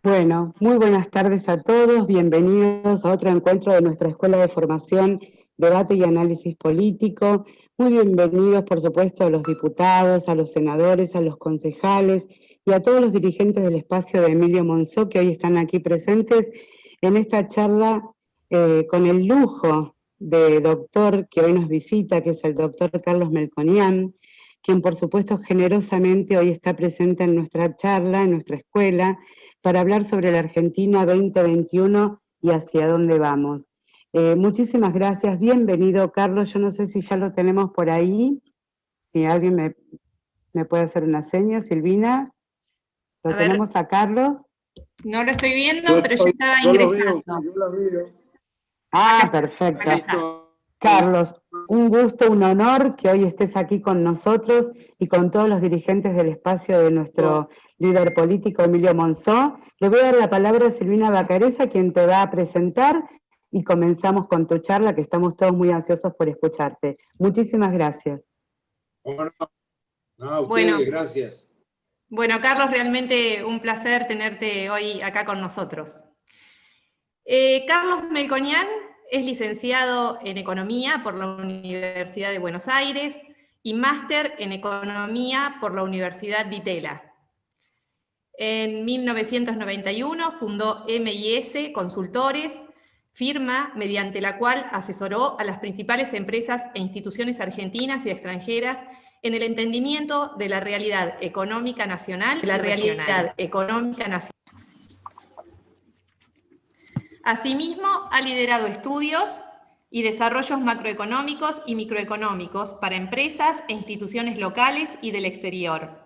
Bueno, muy buenas tardes a todos, bienvenidos a otro encuentro de nuestra Escuela de Formación, Debate y Análisis Político. Muy bienvenidos, por supuesto, a los diputados, a los senadores, a los concejales y a todos los dirigentes del espacio de Emilio Monzó que hoy están aquí presentes en esta charla con el lujo de doctor que hoy nos visita, que es el doctor Carlos Melconian, quien por supuesto generosamente hoy está presente en nuestra charla, en nuestra escuela, para hablar sobre la Argentina 2021 y hacia dónde vamos. Muchísimas gracias, bienvenido Carlos, yo no sé si ya lo tenemos por ahí, si alguien me puede hacer una seña, Silvina, ¿lo tenemos a Carlos? No lo estoy viendo, pero ya estaba ingresando. Yo lo veo. Ah, perfecto. Carlos, un gusto, un honor que hoy estés aquí con nosotros y con todos los dirigentes del espacio de nuestro líder político Emilio Monzó. Le voy a dar la palabra a Silvina Bacareza, quien te va a presentar, y comenzamos con tu charla, que estamos todos muy ansiosos por escucharte. Muchísimas gracias. No, a ustedes, gracias. Bueno, Carlos, realmente un placer tenerte hoy acá con nosotros. Carlos Melconian es licenciado en Economía por la Universidad de Buenos Aires y máster en Economía por la Universidad de Itela. En 1991 fundó MIS Consultores, firma mediante la cual asesoró a las principales empresas e instituciones argentinas y extranjeras en el entendimiento de la realidad económica nacional y regional. Asimismo, ha liderado estudios y desarrollos macroeconómicos y microeconómicos para empresas e instituciones locales y del exterior.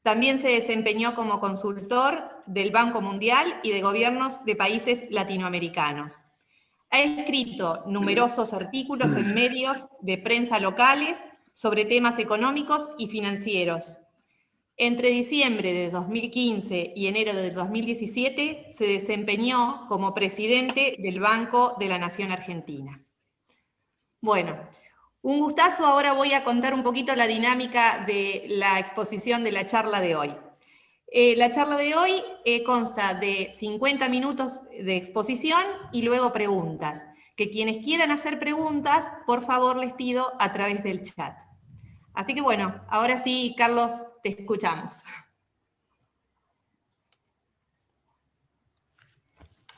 También se desempeñó como consultor del Banco Mundial y de gobiernos de países latinoamericanos. Ha escrito numerosos artículos en medios de prensa locales sobre temas económicos y financieros. Entre diciembre de 2015 y enero de 2017 se desempeñó como presidente del Banco de la Nación Argentina. Bueno, un gustazo. Ahora voy a contar un poquito la dinámica de la exposición de la charla de hoy. La charla de hoy consta de 50 minutos de exposición y luego preguntas. Que quienes quieran hacer preguntas, por favor les pido a través del chat. Así que bueno, ahora sí, Carlos, te escuchamos.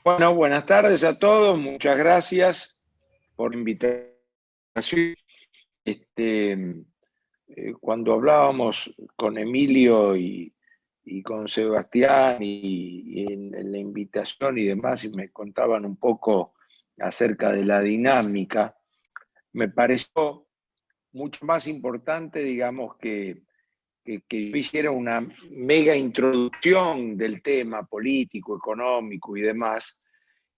Bueno, buenas tardes a todos, muchas gracias por la invitación. Cuando hablábamos con Emilio y con Sebastián y en la invitación y demás, y me contaban un poco acerca de la dinámica, me pareció mucho más importante, digamos, que yo hiciera una mega introducción del tema político, económico y demás,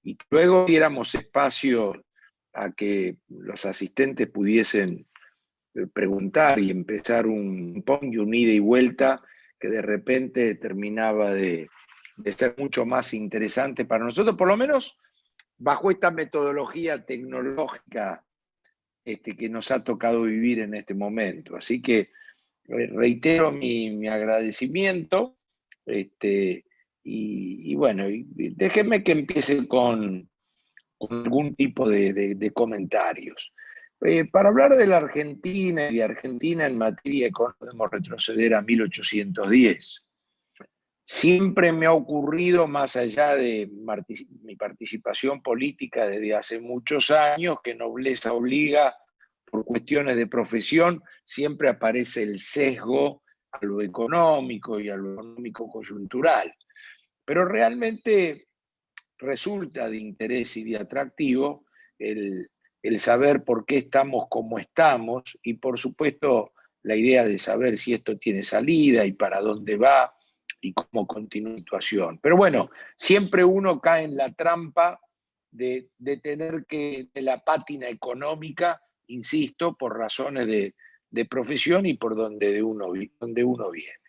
y que luego diéramos espacio a que los asistentes pudiesen preguntar y empezar un ping y un ida y vuelta que de repente terminaba de ser mucho más interesante para nosotros, por lo menos bajo esta metodología tecnológica que nos ha tocado vivir en este momento. Así que reitero mi agradecimiento y bueno, déjenme que empiece con algún tipo de comentarios. Para hablar de la Argentina y de Argentina en materia económica podemos retroceder a 1810. Siempre me ha ocurrido, más allá de mi participación política desde hace muchos años, que nobleza obliga, por cuestiones de profesión, siempre aparece el sesgo a lo económico y a lo económico coyuntural. Pero realmente resulta de interés y de atractivo el saber por qué estamos como estamos y, por supuesto, la idea de saber si esto tiene salida y para dónde va y cómo continúa la situación. Pero bueno, siempre uno cae en la trampa de tener que, de la pátina económica, insisto, por razones de profesión y por donde uno viene.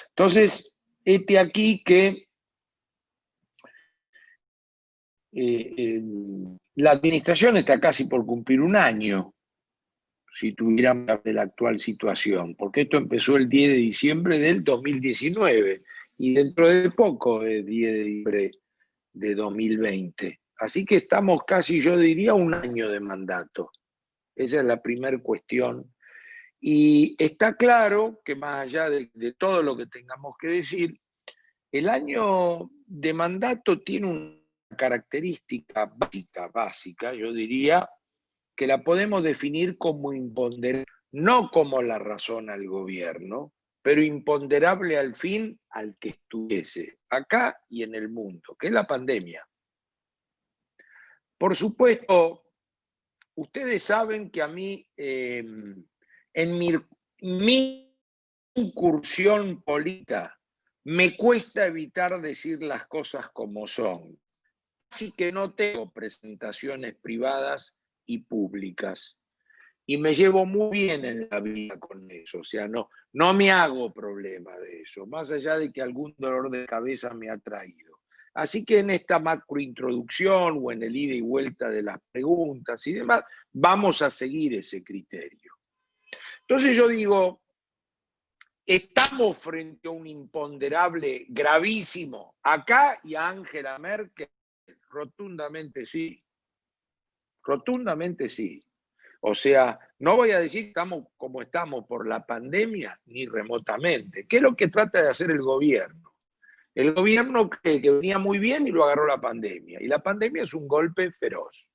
Entonces, aquí que la administración está casi por cumplir un año, si tuviéramos de la actual situación, porque esto empezó el 10 de diciembre del 2019 y dentro de poco es 10 de diciembre de 2020. Así que estamos casi, yo diría, un año de mandato. Esa es la primera cuestión. Y está claro que más allá de todo lo que tengamos que decir, el año de mandato tiene una característica básica, yo diría, que la podemos definir como imponderable, no como la razón al gobierno, pero imponderable al fin al que estuviese, acá y en el mundo, que es la pandemia. Por supuesto, ustedes saben que a mí, en mi incursión política, me cuesta evitar decir las cosas como son. Así que no tengo presentaciones privadas y públicas. Y me llevo muy bien en la vida con eso. O sea, no me hago problema de eso, más allá de que algún dolor de cabeza me ha traído. Así que en esta macrointroducción o en el ida y vuelta de las preguntas y demás, vamos a seguir ese criterio. Entonces yo digo, estamos frente a un imponderable gravísimo. Acá y a Angela Merkel, rotundamente sí. Rotundamente sí. O sea, no voy a decir que estamos como estamos por la pandemia, ni remotamente. ¿Qué es lo que trata de hacer el gobierno? El gobierno que venía muy bien y lo agarró la pandemia. Y la pandemia es un golpe feroz.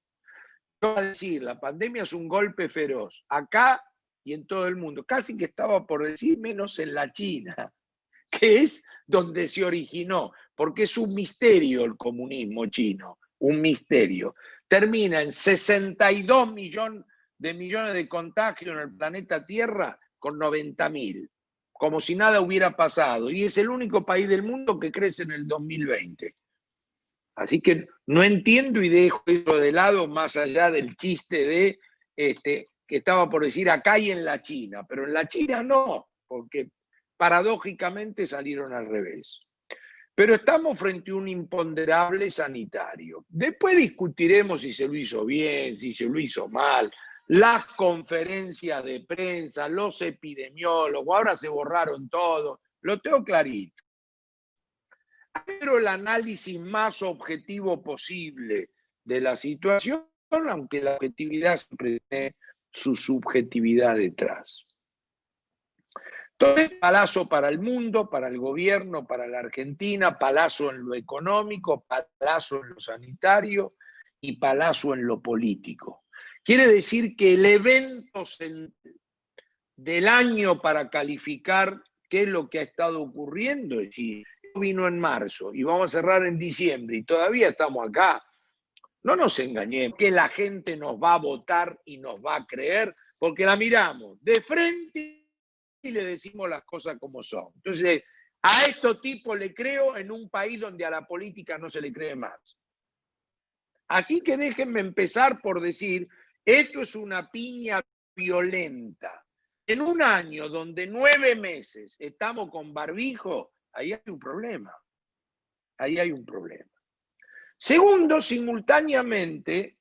Voy a decir, la pandemia es un golpe feroz. Acá y en todo el mundo. Casi que estaba por decir menos en la China, que es donde se originó, porque es un misterio el comunismo chino, un misterio. Termina en 62 millones de contagios en el planeta Tierra con 90.000, como si nada hubiera pasado. Y es el único país del mundo que crece en el 2020. Así que no entiendo y dejo eso de lado, más allá del chiste de que estaba por decir acá y en la China, pero en la China no, porque paradójicamente salieron al revés. Pero estamos frente a un imponderable sanitario. Después discutiremos si se lo hizo bien, si se lo hizo mal, las conferencias de prensa, los epidemiólogos, ahora se borraron todo, lo tengo clarito. Pero el análisis más objetivo posible de la situación, aunque la objetividad siempre tiene su subjetividad detrás. Entonces, palazo para el mundo, para el gobierno, para la Argentina, palazo en lo económico, palazo en lo sanitario y palazo en lo político. Quiere decir que el evento del año para calificar qué es lo que ha estado ocurriendo, es decir, vino en marzo y vamos a cerrar en diciembre y todavía estamos acá. No nos engañemos, que la gente nos va a votar y nos va a creer porque la miramos de frente y le decimos las cosas como son. Entonces, a estos tipos le creo en un país donde a la política no se le cree más. Así que déjenme empezar por decir, esto es una piña violenta. En un año donde 9 meses estamos con barbijo, ahí hay un problema. Ahí hay un problema. Segundo, simultáneamente,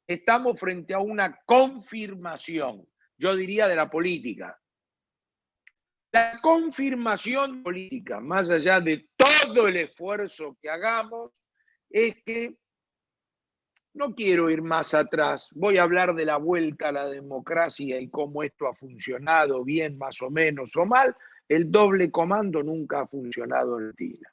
estamos frente a una confirmación, yo diría, de la política. La confirmación política, más allá de todo el esfuerzo que hagamos, es que no quiero ir más atrás. Voy a hablar de la vuelta a la democracia y cómo esto ha funcionado bien, más o menos, o mal. El doble comando nunca ha funcionado en Argentina.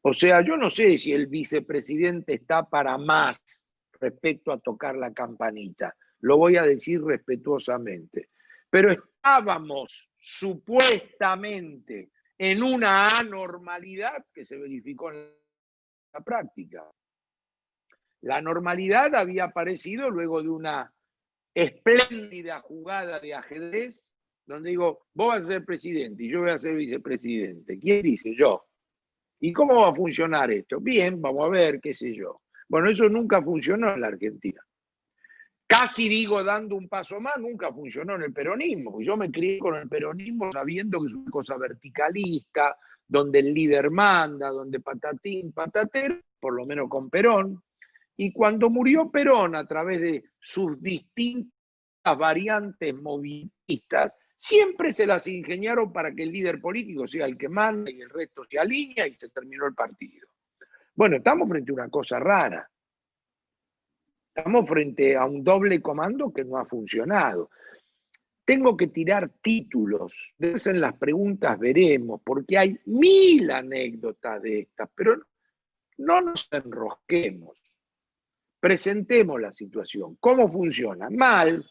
O sea, yo no sé si el vicepresidente está para más respecto a tocar la campanita. Lo voy a decir respetuosamente. Pero estábamos supuestamente en una anormalidad que se verificó en la práctica. La normalidad había aparecido luego de una espléndida jugada de ajedrez, donde digo, vos vas a ser presidente y yo voy a ser vicepresidente. ¿Quién dice? Yo. ¿Y cómo va a funcionar esto? Bien, vamos a ver, qué sé yo. Bueno, eso nunca funcionó en la Argentina. Casi digo dando un paso más, nunca funcionó en el peronismo. Yo me crié con el peronismo sabiendo que es una cosa verticalista, donde el líder manda, donde patatín, patatero, por lo menos con Perón. Y cuando murió Perón a través de sus distintas variantes movilistas, Siempre se las ingeniaron para que el líder político sea el que manda y el resto se alinea y se terminó el partido. Bueno, estamos frente a una cosa rara. Estamos frente a un doble comando que no ha funcionado. Tengo que tirar títulos. Después en las preguntas veremos, porque hay 1000 anécdotas de estas, pero no nos enrosquemos. Presentemos la situación. ¿Cómo funciona? Mal.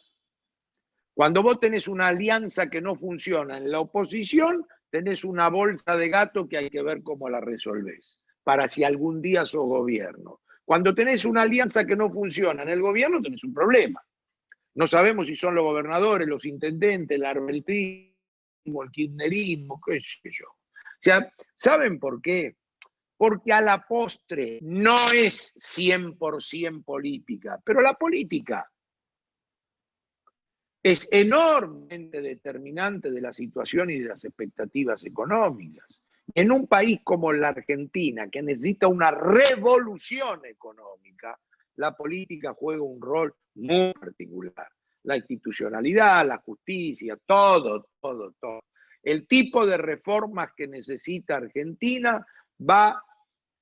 Cuando vos tenés una alianza que no funciona en la oposición, tenés una bolsa de gato que hay que ver cómo la resolvés, para si algún día sos gobierno. Cuando tenés una alianza que no funciona en el gobierno, tenés un problema. No sabemos si son los gobernadores, los intendentes, el arbitrismo, el kirchnerismo, qué sé yo. O sea, ¿saben por qué? Porque a la postre no es 100% política, pero la política es enormemente determinante de la situación y de las expectativas económicas. En un país como la Argentina, que necesita una revolución económica, la política juega un rol muy particular. La institucionalidad, la justicia, todo. El tipo de reformas que necesita Argentina va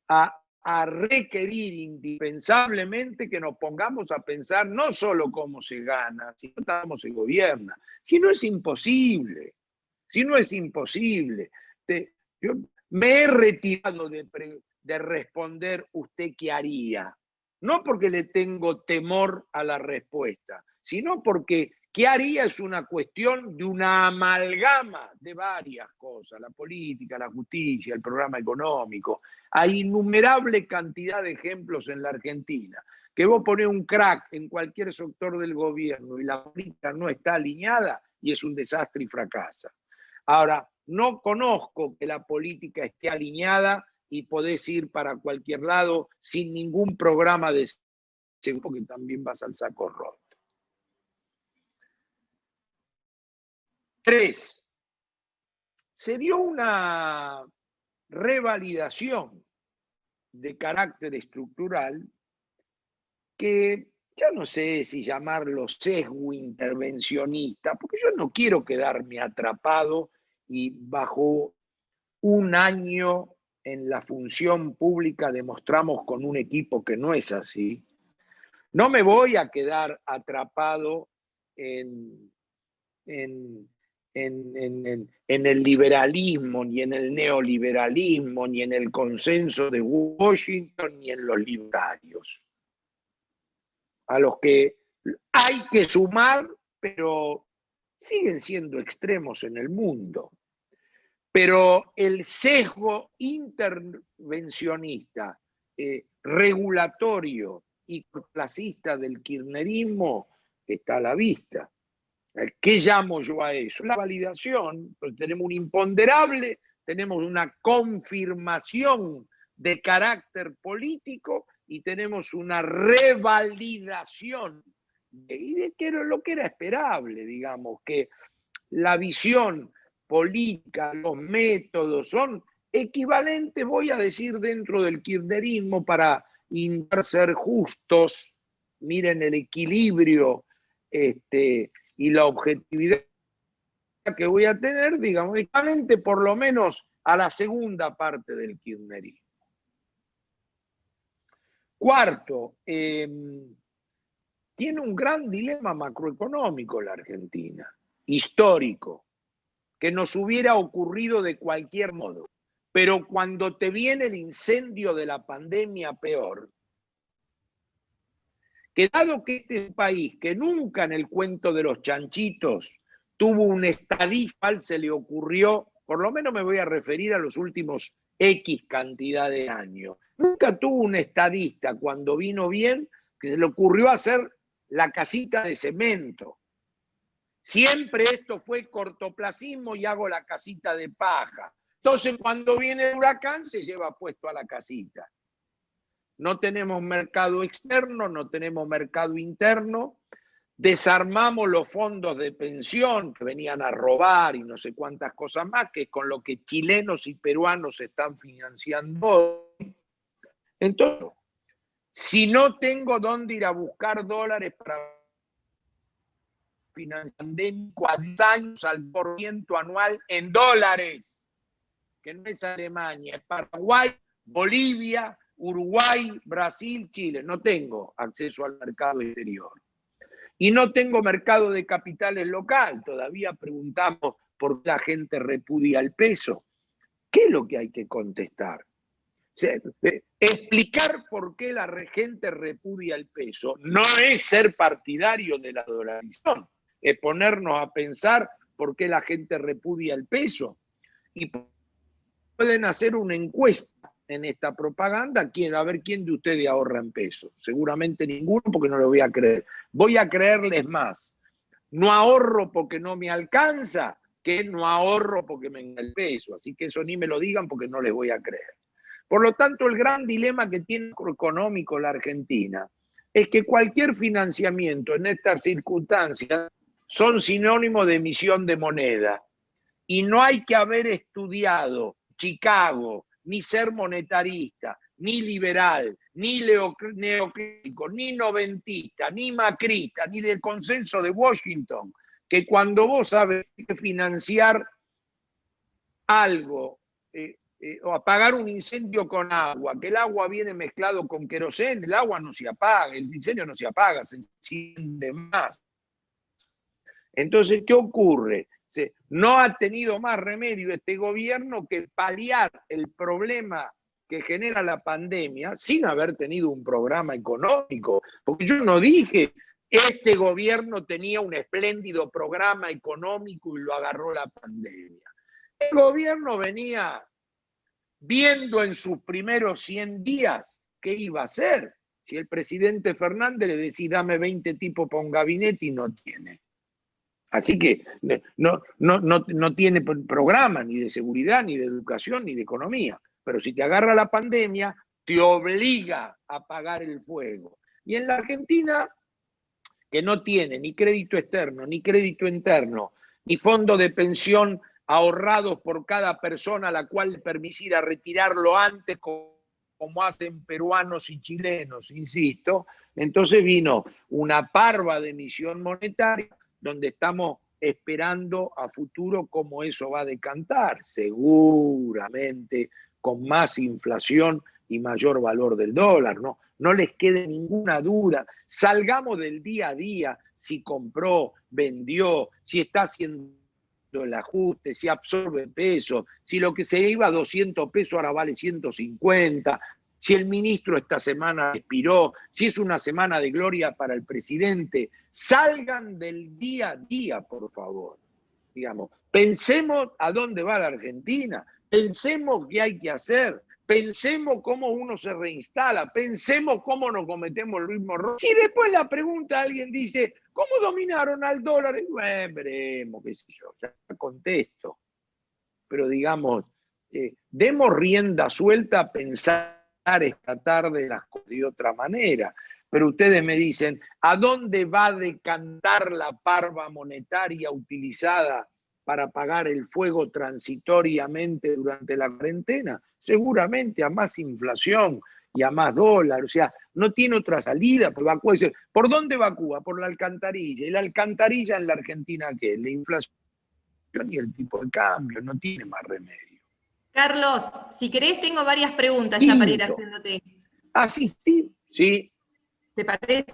a requerir indispensablemente que nos pongamos a pensar no solo cómo se gana, sino cómo se gobierna. Si no es imposible, yo me he retirado de responder usted qué haría, no porque le tengo temor a la respuesta, sino porque qué haría es una cuestión de una amalgama de varias cosas, la política, la justicia, el programa económico. Hay innumerable cantidad de ejemplos en la Argentina, que vos ponés un crack en cualquier sector del gobierno y la política no está alineada y es un desastre y fracasa. Ahora, no conozco que la política esté alineada y podés ir para cualquier lado sin ningún programa de seguridad, porque también vas al saco roto. 3. Se dio una revalidación de carácter estructural que yo no sé si llamarlo sesgo intervencionista, porque yo no quiero quedarme atrapado y bajo un año en la función pública demostramos con un equipo que no es así. No me voy a quedar atrapado en el liberalismo, ni en el neoliberalismo, ni en el consenso de Washington, ni en los libertarios, a los que hay que sumar, pero siguen siendo extremos en el mundo. Pero el sesgo intervencionista, regulatorio y cortoplacista del kirchnerismo está a la vista. ¿Qué llamo yo a eso? La validación. Pues tenemos un imponderable, tenemos una confirmación de carácter político y tenemos una revalidación de lo que era esperable, digamos, que la visión política, los métodos son equivalentes, voy a decir, dentro del kirchnerismo para intentar ser justos. Miren el equilibrio y la objetividad que voy a tener, digamos, equivalente por lo menos a la segunda parte del kirchnerismo. Cuarto, tiene un gran dilema macroeconómico la Argentina, histórico, que nos hubiera ocurrido de cualquier modo. Pero cuando te viene el incendio de la pandemia, peor. Que dado que este es un país que nunca en el cuento de los chanchitos tuvo un estadista, se le ocurrió, por lo menos me voy a referir a los últimos X cantidad de años, nunca tuvo un estadista cuando vino bien que se le ocurrió hacer la casita de cemento. Siempre esto fue cortoplacismo y hago la casita de paja. Entonces cuando viene el huracán se lleva puesto a la casita. No tenemos mercado externo, no tenemos mercado interno, desarmamos los fondos de pensión que venían a robar y no sé cuántas cosas más, que es con lo que chilenos y peruanos están financiando. Entonces, si no tengo dónde ir a buscar dólares para pandémico a 10 años al % anual en dólares, que no es Alemania, es Paraguay, Bolivia, Uruguay, Brasil, Chile. No tengo acceso al mercado exterior. Y no tengo mercado de capitales local. Todavía preguntamos por qué la gente repudia el peso. ¿Qué es lo que hay que contestar? Explicar por qué la gente repudia el peso no es ser partidario de la dolarización, es ponernos a pensar por qué la gente repudia el peso. Y pueden hacer una encuesta en esta propaganda, a ver quién de ustedes ahorra en pesos. Seguramente ninguno, porque no lo voy a creer. Voy a creerles más. No ahorro porque no me alcanza, que no ahorro porque me engaña el peso. Así que eso ni me lo digan porque no les voy a creer. Por lo tanto, el gran dilema que tiene económico la Argentina es que cualquier financiamiento en estas circunstancias son sinónimos de emisión de moneda. Y no hay que haber estudiado Chicago, ni ser monetarista, ni liberal, ni neoclásico, ni noventista, ni macrista, ni del consenso de Washington, que cuando vos sabés que financiar algo o apagar un incendio con agua, que el agua viene mezclado con queroseno, el agua no se apaga, el incendio no se apaga, se enciende más. Entonces, ¿qué ocurre? No ha tenido más remedio este gobierno que paliar el problema que genera la pandemia sin haber tenido un programa económico. Porque yo no dije, este gobierno tenía un espléndido programa económico y lo agarró la pandemia. El gobierno venía viendo en sus primeros 100 días qué iba a hacer. Si el presidente Fernández le decía, dame 20 tipos para un gabinete y no tiene. Así que no tiene programa ni de seguridad, ni de educación, ni de economía. Pero si te agarra la pandemia, te obliga a apagar el fuego. Y en la Argentina, que no tiene ni crédito externo, ni crédito interno, ni fondo de pensión ahorrados por cada persona a la cual le permitiera retirarlo antes, como hacen peruanos y chilenos, insisto, entonces vino una parva de emisión monetaria donde estamos esperando a futuro cómo eso va a decantar, seguramente con más inflación y mayor valor del dólar, ¿no? No les quede ninguna duda. Salgamos del día a día, si compró, vendió, si está haciendo el ajuste, si absorbe peso, si lo que se iba a 200 pesos ahora vale 150, si el ministro esta semana expiró, si es una semana de gloria para el presidente. Salgan del día a día, por favor. Digamos, pensemos a dónde va la Argentina, pensemos qué hay que hacer, pensemos cómo uno se reinstala, pensemos cómo no cometemos el mismo error. Si después la pregunta alguien dice, ¿cómo dominaron al dólar? Bueno, veremos, qué sé yo, ya contesto. Pero digamos, demos rienda suelta a pensar esta tarde las cosas de otra manera. Pero ustedes me dicen, ¿a dónde va a decantar la parva monetaria utilizada para apagar el fuego transitoriamente durante la cuarentena? Seguramente a más inflación y a más dólar. O sea, no tiene otra salida. ¿Por dónde va Cuba? Por la alcantarilla. ¿Y la alcantarilla en la Argentina qué? La inflación y el tipo de cambio. No tiene más remedio. Carlos, si querés, tengo varias preguntas ya para ir haciéndote. Ah, sí, sí, sí. ¿Te parece?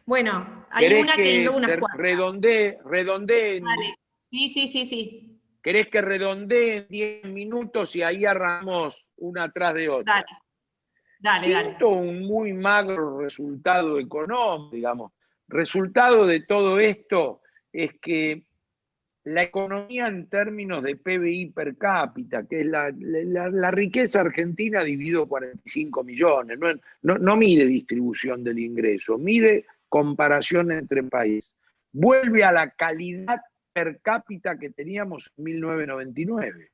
Bueno, hay una que luego unas cuantas. Redondee. Vale. Sí. ¿Querés que redondee en 10 minutos y ahí arrancamos una atrás de otra? Dale. Un muy magro resultado económico, digamos. Resultado de todo esto es que la economía en términos de PBI per cápita, que es la riqueza argentina dividido 45 millones, no mide distribución del ingreso, mide comparación entre países. Vuelve a la calidad per cápita que teníamos en 1999.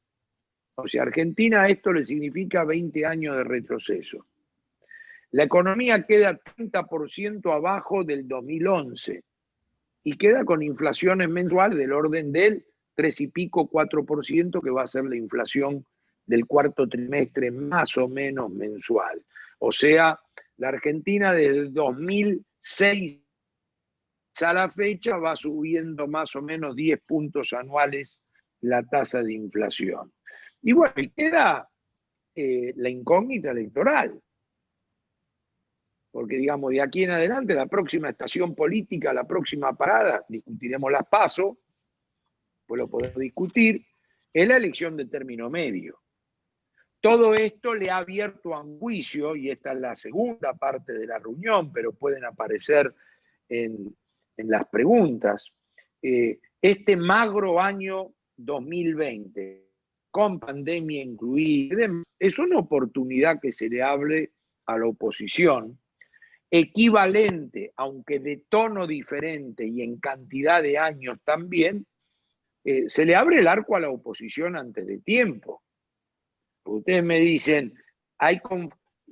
O sea, Argentina a esto le significa 20 años de retroceso. La economía queda 30% abajo del 2011. Y queda con inflaciones mensuales del orden del 3 y pico, 4%, que va a ser la inflación del cuarto trimestre más o menos mensual. O sea, la Argentina desde 2006 a la fecha va subiendo más o menos 10 puntos anuales la tasa de inflación. Y bueno, y queda la incógnita electoral. Porque, digamos, de aquí en adelante, la próxima estación política, la próxima parada, discutiremos las PASO, pues lo podemos discutir, es la elección de término medio. Todo esto le ha abierto a un juicio, y esta es la segunda parte de la reunión, pero pueden aparecer en las preguntas, este magro año 2020, con pandemia incluida, es una oportunidad que se le hable a la oposición, equivalente, aunque de tono diferente y en cantidad de años también, se le abre el arco a la oposición antes de tiempo. Ustedes me dicen,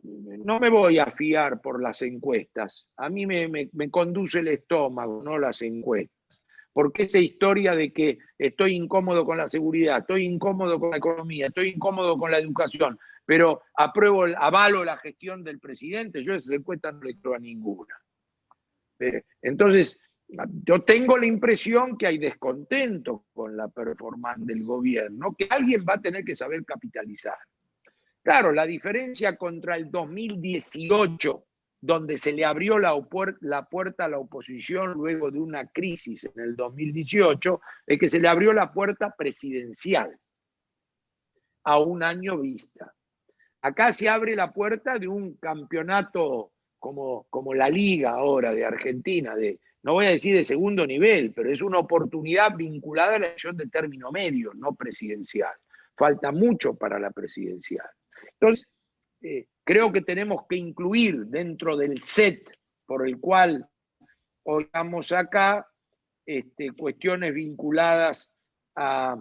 no me voy a fiar por las encuestas, a mí me conduce el estómago, no las encuestas. Porque esa historia de que estoy incómodo con la seguridad, estoy incómodo con la economía, estoy incómodo con la educación, pero avalo la gestión del presidente, yo esa encuesta no le creo a ninguna. Entonces, yo tengo la impresión que hay descontento con la performance del gobierno, que alguien va a tener que saber capitalizar. Claro, la diferencia contra el 2018, donde se le abrió la puerta a la oposición luego de una crisis en el 2018, es que se le abrió la puerta presidencial a un año vista. Acá se abre la puerta de un campeonato como la Liga ahora de Argentina, no voy a decir de segundo nivel, pero es una oportunidad vinculada a la elección de término medio, no presidencial. Falta mucho para la presidencial. Entonces, creo que tenemos que incluir dentro del set por el cual hoy estamos acá cuestiones vinculadas a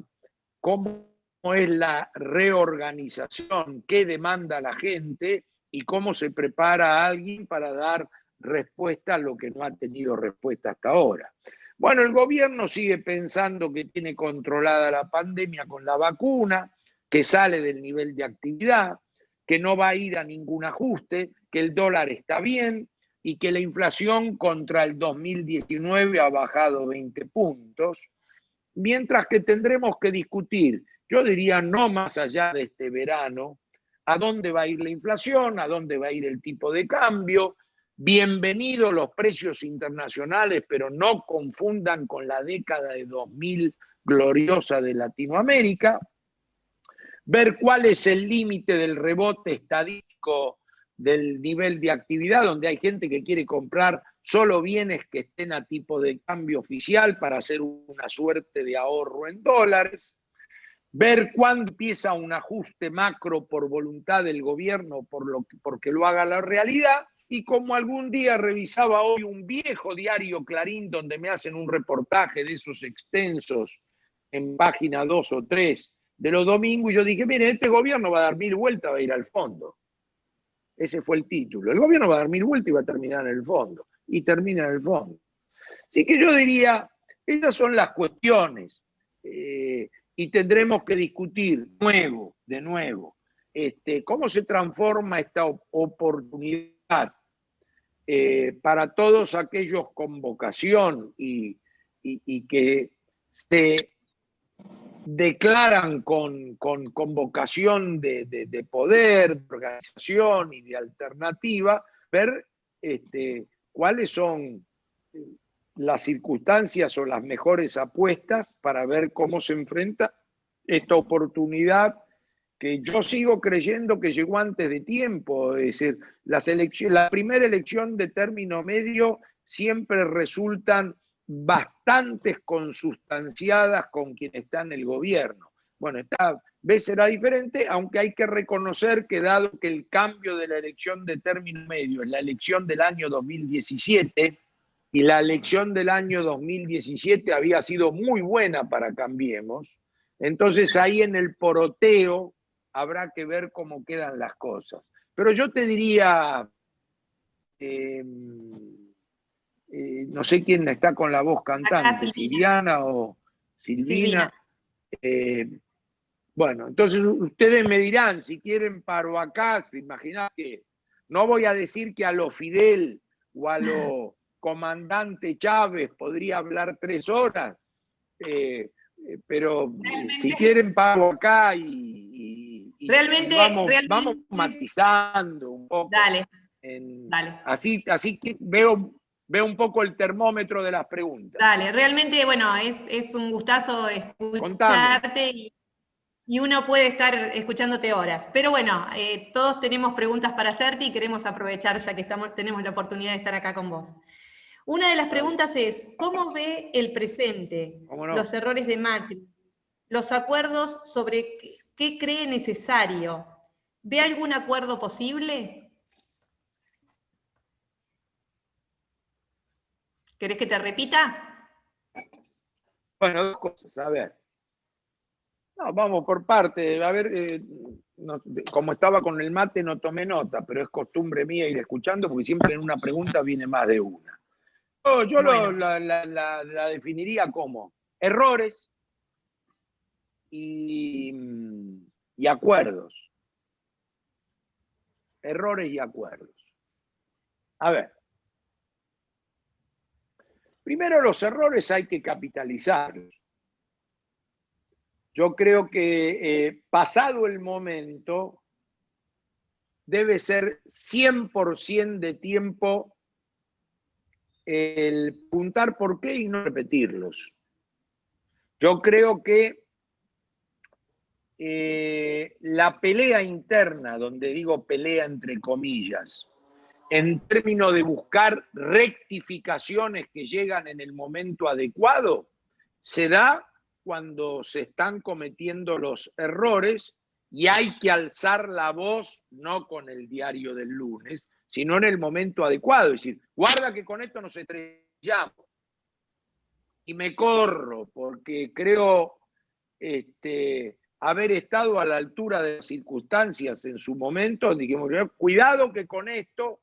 cómo es la reorganización, qué demanda la gente y cómo se prepara a alguien para dar respuesta a lo que no ha tenido respuesta hasta ahora. Bueno, el gobierno sigue pensando que tiene controlada la pandemia con la vacuna, que sale del nivel de actividad, que no va a ir a ningún ajuste, que el dólar está bien y que la inflación contra el 2019 ha bajado 20 puntos, mientras que tendremos que discutir, yo diría no más allá de este verano, a dónde va a ir la inflación, a dónde va a ir el tipo de cambio. Bienvenidos los precios internacionales, pero no confundan con la década de 2000 gloriosa de Latinoamérica. Ver cuál es el límite del rebote estadístico del nivel de actividad, donde hay gente que quiere comprar solo bienes que estén a tipo de cambio oficial para hacer una suerte de ahorro en dólares. Ver cuándo empieza un ajuste macro por voluntad del gobierno, porque lo haga la realidad. Y como algún día revisaba hoy un viejo diario Clarín donde me hacen un reportaje de esos extensos en página 2 o 3 de los domingos, y yo dije, mire, este gobierno va a dar 1000 vueltas, va a ir al fondo. Ese fue el título. El gobierno va a dar 1000 vueltas y va a terminar en el fondo. Y termina en el fondo. Así que yo diría, esas son las cuestiones. Y tendremos que discutir de nuevo, cómo se transforma esta oportunidad para todos aquellos con vocación y que se declaran con vocación de poder, de organización y de alternativa, ver cuáles son las circunstancias o las mejores apuestas para ver cómo se enfrenta esta oportunidad que yo sigo creyendo que llegó antes de tiempo. Es decir, la primera elección de término medio siempre resultan bastante consustanciadas con quien está en el gobierno. Bueno, esta vez será diferente, aunque hay que reconocer que dado que el cambio de la elección de término medio es la elección del año 2017, y la elección del año 2017 había sido muy buena para Cambiemos, entonces ahí en el poroteo habrá que ver cómo quedan las cosas. Pero yo te diría, no sé quién está con la voz cantante, Silviana o Silvina. Bueno, entonces ustedes me dirán, si quieren paro acá, imaginad que no voy a decir que a lo Fidel o a lo comandante Chávez podría hablar 3 horas, pero Realmente, si quieren pago acá y vamos matizando un poco. Dale. Así que veo un poco el termómetro de las preguntas. Dale, realmente, bueno, es un gustazo escucharte y uno puede estar escuchándote horas. Pero bueno, todos tenemos preguntas para hacerte y queremos aprovechar ya que tenemos la oportunidad de estar acá con vos. Una de las preguntas es, ¿cómo ve el presente, los errores de Macri, los acuerdos sobre qué cree necesario? ¿Ve algún acuerdo posible? ¿Querés que te repita? Bueno, 2 cosas, a ver. No, vamos por parte. A ver, como estaba con el mate no tomé nota, pero es costumbre mía ir escuchando porque siempre en una pregunta viene más de una. Yo bueno, la definiría como errores y acuerdos. Errores y acuerdos. A ver. Primero, los errores hay que capitalizarlos. Yo creo que pasado el momento, debe ser 100% de tiempo el preguntar por qué y no repetirlos. Yo creo que la pelea interna, donde digo pelea entre comillas, en términos de buscar rectificaciones que llegan en el momento adecuado, se da cuando se están cometiendo los errores y hay que alzar la voz, no con el diario del lunes, sino en el momento adecuado. Es decir, guarda que con esto nos estrellamos. Y me corro, porque creo haber estado a la altura de las circunstancias en su momento. Dijimos, cuidado que con esto.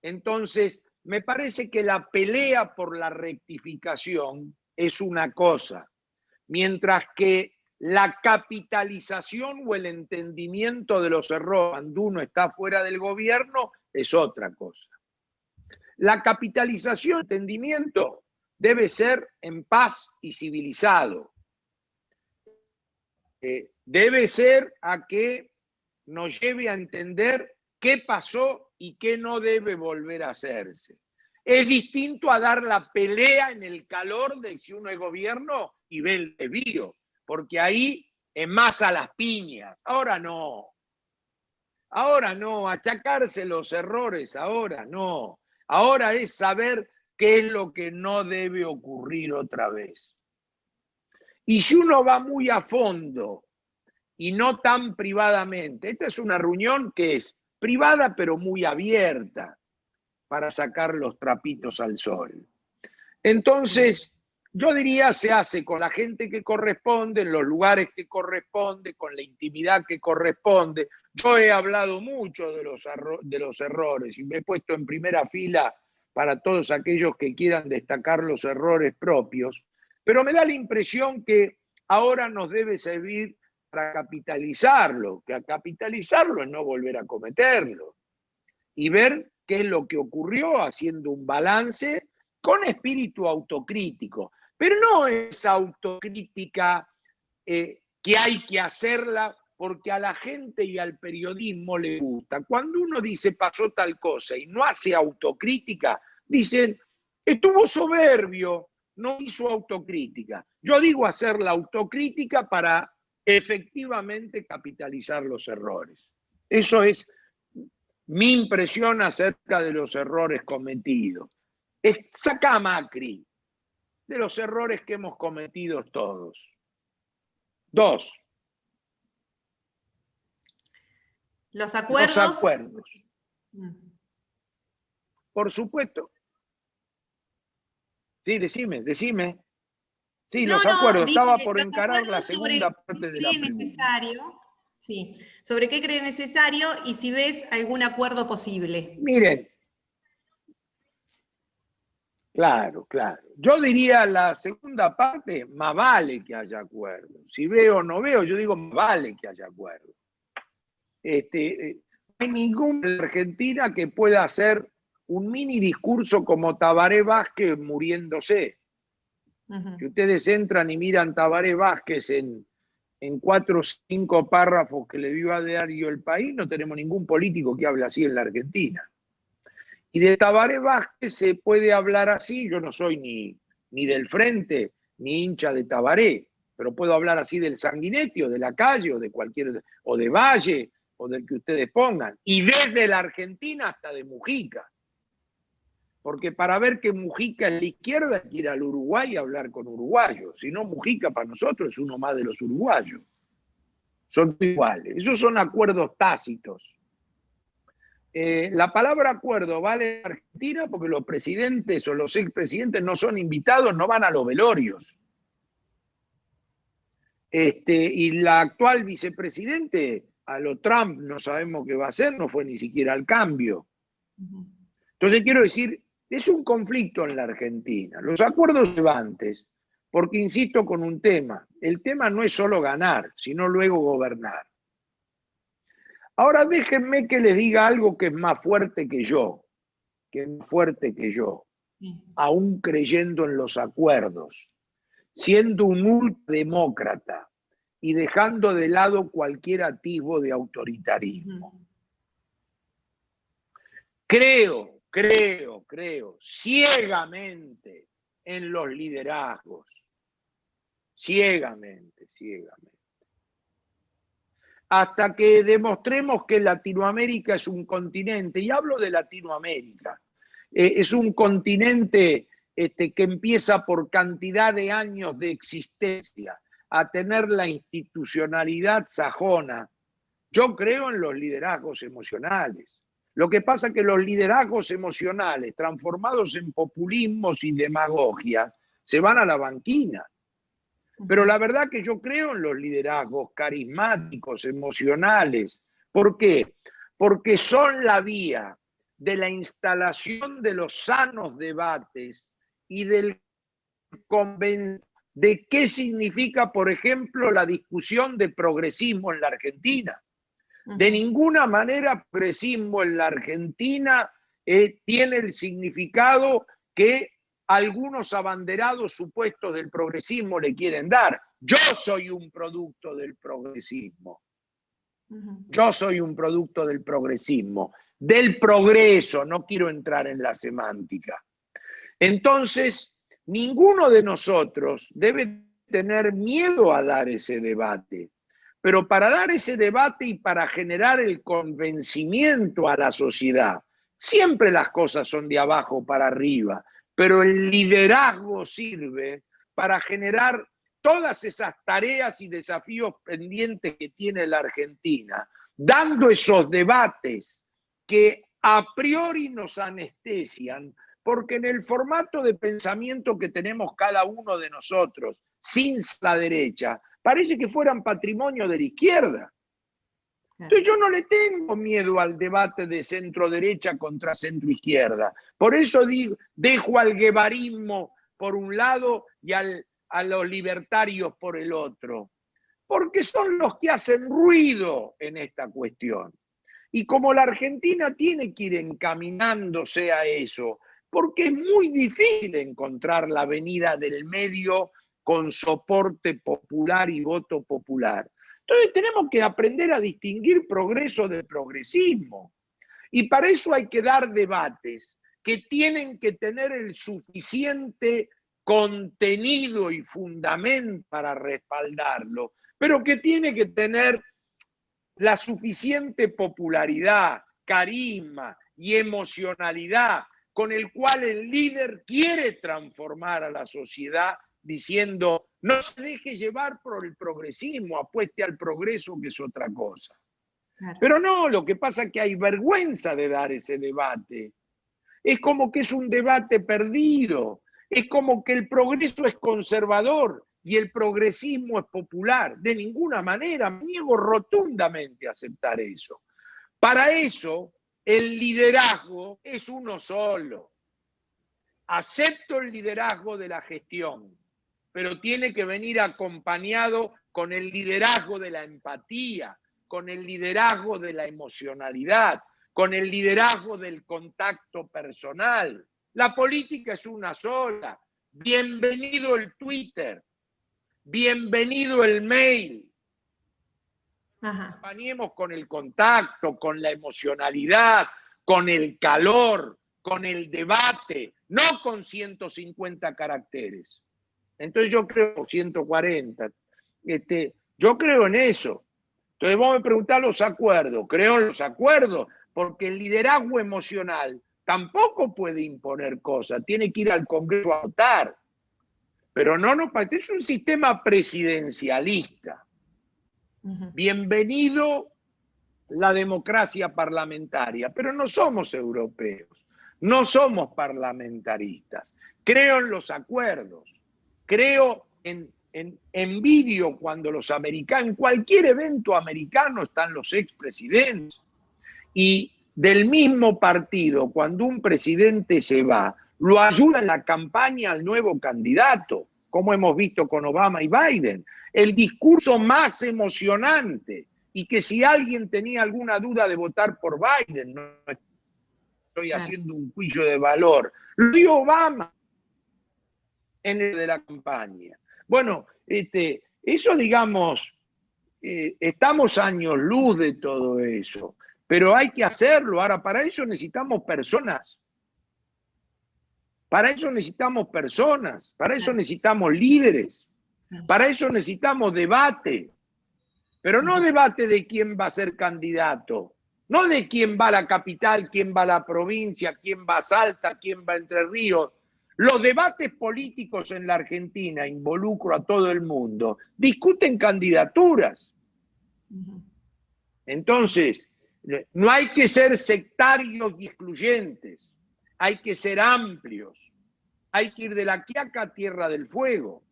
Entonces, me parece que la pelea por la rectificación es una cosa, mientras que la capitalización o el entendimiento de los errores cuando uno está fuera del gobierno es otra cosa. La capitalización, el entendimiento, debe ser en paz y civilizado. Debe ser a que nos lleve a entender qué pasó y qué no debe volver a hacerse. Es distinto a dar la pelea en el calor de si uno es gobierno y ve el desvío, porque ahí es más a las piñas. Ahora no, achacarse los errores, ahora no. Ahora es saber qué es lo que no debe ocurrir otra vez. Y si uno va muy a fondo y no tan privadamente, esta es una reunión que es privada pero muy abierta para sacar los trapitos al sol. Entonces, yo diría se hace con la gente que corresponde, en los lugares que corresponde, con la intimidad que corresponde. Yo he hablado mucho de los errores y me he puesto en primera fila para todos aquellos que quieran destacar los errores propios, pero me da la impresión que ahora nos debe servir para capitalizarlo, que a capitalizarlo es no volver a cometerlo y ver qué es lo que ocurrió haciendo un balance con espíritu autocrítico, pero no esa autocrítica que hay que hacerla porque a la gente y al periodismo le gusta. Cuando uno dice pasó tal cosa y no hace autocrítica, dicen, estuvo soberbio, no hizo autocrítica. Yo digo hacer la autocrítica para efectivamente capitalizar los errores. Eso es mi impresión acerca de los errores cometidos. Saca a Macri de los errores que hemos cometido todos. 2. Los acuerdos. Los acuerdos. Por supuesto. Sí, decime. Sí, los acuerdos. Estaba por encarar la segunda parte de la pregunta. Sí, sobre qué cree necesario y si ves algún acuerdo posible. Miren, claro. Yo diría la segunda parte, más vale que haya acuerdo. Si veo o no veo, yo digo, más vale que haya acuerdo. No hay ninguna Argentina que pueda hacer un mini discurso como Tabaré Vázquez muriéndose. Que ustedes entran y miran Tabaré Vázquez en 4 o 5 párrafos que le dio a Diario El País, no tenemos ningún político que hable así en la Argentina. Y de Tabaré Vázquez se puede hablar así, yo no soy ni del Frente, ni hincha de Tabaré, pero puedo hablar así del Sanguinetti, o de la Calle, o de cualquier, o de Valle, o del que ustedes pongan. Y desde la Argentina hasta de Mujica. Porque para ver que Mujica es la izquierda hay que ir al Uruguay a hablar con uruguayos. Si no, Mujica para nosotros es uno más de los uruguayos. Son iguales. Esos son acuerdos tácitos. La palabra acuerdo vale en Argentina porque los presidentes o los expresidentes no son invitados, no van a los velorios. Y la actual vicepresidente, a lo Trump no sabemos qué va a hacer, no fue ni siquiera al cambio. Entonces quiero decir, es un conflicto en la Argentina. Los acuerdos levantes, porque insisto con un tema, el tema no es solo ganar, sino luego gobernar. Ahora déjenme que les diga algo que es más fuerte que yo, aún creyendo en los acuerdos, siendo un ultrademócrata y dejando de lado cualquier atisbo de autoritarismo. Creo ciegamente en los liderazgos. Ciegamente. Hasta que demostremos que Latinoamérica es un continente, y hablo de Latinoamérica, es un continente que empieza por cantidad de años de existencia a tener la institucionalidad sajona. Yo creo en los liderazgos emocionales. Lo que pasa es que los liderazgos emocionales, transformados en populismos y demagogia, se van a la banquina. Pero la verdad que yo creo en los liderazgos carismáticos, emocionales. ¿Por qué? Porque son la vía de la instalación de los sanos debates y de qué significa, por ejemplo, la discusión de progresismo en la Argentina. De ninguna manera progresismo en la Argentina tiene el significado que algunos abanderados supuestos del progresismo le quieren dar. Yo soy un producto del progresismo. Yo soy un producto del progresismo, del progreso, no quiero entrar en la semántica. Entonces, ninguno de nosotros debe tener miedo a dar ese debate. Pero para dar ese debate y para generar el convencimiento a la sociedad, siempre las cosas son de abajo para arriba, pero el liderazgo sirve para generar todas esas tareas y desafíos pendientes que tiene la Argentina, dando esos debates que a priori nos anestesian, porque en el formato de pensamiento que tenemos cada uno de nosotros, sin la derecha, parece que fueran patrimonio de la izquierda. Entonces yo no le tengo miedo al debate de centro-derecha contra centro-izquierda. Por eso dejo al guevarismo por un lado y a los libertarios por el otro. Porque son los que hacen ruido en esta cuestión. Y como la Argentina tiene que ir encaminándose a eso, porque es muy difícil encontrar la avenida del medio con soporte popular y voto popular. Entonces tenemos que aprender a distinguir progreso de progresismo. Y para eso hay que dar debates que tienen que tener el suficiente contenido y fundamento para respaldarlo, pero que tiene que tener la suficiente popularidad, carisma y emocionalidad con el cual el líder quiere transformar a la sociedad diciendo, no se deje llevar por el progresismo, apueste al progreso, que es otra cosa. Claro. Pero no, lo que pasa es que hay vergüenza de dar ese debate. Es como que es un debate perdido. Es como que el progreso es conservador y el progresismo es popular. De ninguna manera, me niego rotundamente a aceptar eso. Para eso, el liderazgo es uno solo. Acepto el liderazgo de la gestión, pero tiene que venir acompañado con el liderazgo de la empatía, con el liderazgo de la emocionalidad, con el liderazgo del contacto personal. La política es una sola. Bienvenido el Twitter, bienvenido el mail. Acompañemos con el contacto, con la emocionalidad, con el calor, con el debate, no con 150 caracteres. Entonces yo creo 140. Yo creo en eso. Entonces vos me preguntás los acuerdos. Creo en los acuerdos, porque el liderazgo emocional tampoco puede imponer cosas. Tiene que ir al Congreso a votar. Pero no, es un sistema presidencialista. Bienvenido la democracia parlamentaria, pero no somos europeos, no somos parlamentaristas. Creo en los acuerdos, creo envidio cuando los americanos, en cualquier evento americano están los expresidentes, y del mismo partido, cuando un presidente se va, lo ayuda en la campaña al nuevo candidato, como hemos visto con Obama y Biden. El discurso más emocionante, y que si alguien tenía alguna duda de votar por Biden, no estoy haciendo un juicio de valor, lo dio Obama en el de la campaña. Bueno, eso digamos, estamos años luz de todo eso, pero hay que hacerlo. Ahora, para eso necesitamos personas. Para eso necesitamos personas, para eso necesitamos líderes, para eso necesitamos debate, pero no debate de quién va a ser candidato, no de quién va a la capital, quién va a la provincia, quién va a Salta, quién va a Entre Ríos. Los debates políticos en la Argentina, involucro a todo el mundo, discuten candidaturas. Entonces, no hay que ser sectarios y excluyentes, hay que ser amplios, hay que ir de la Quiaca a Tierra del Fuego,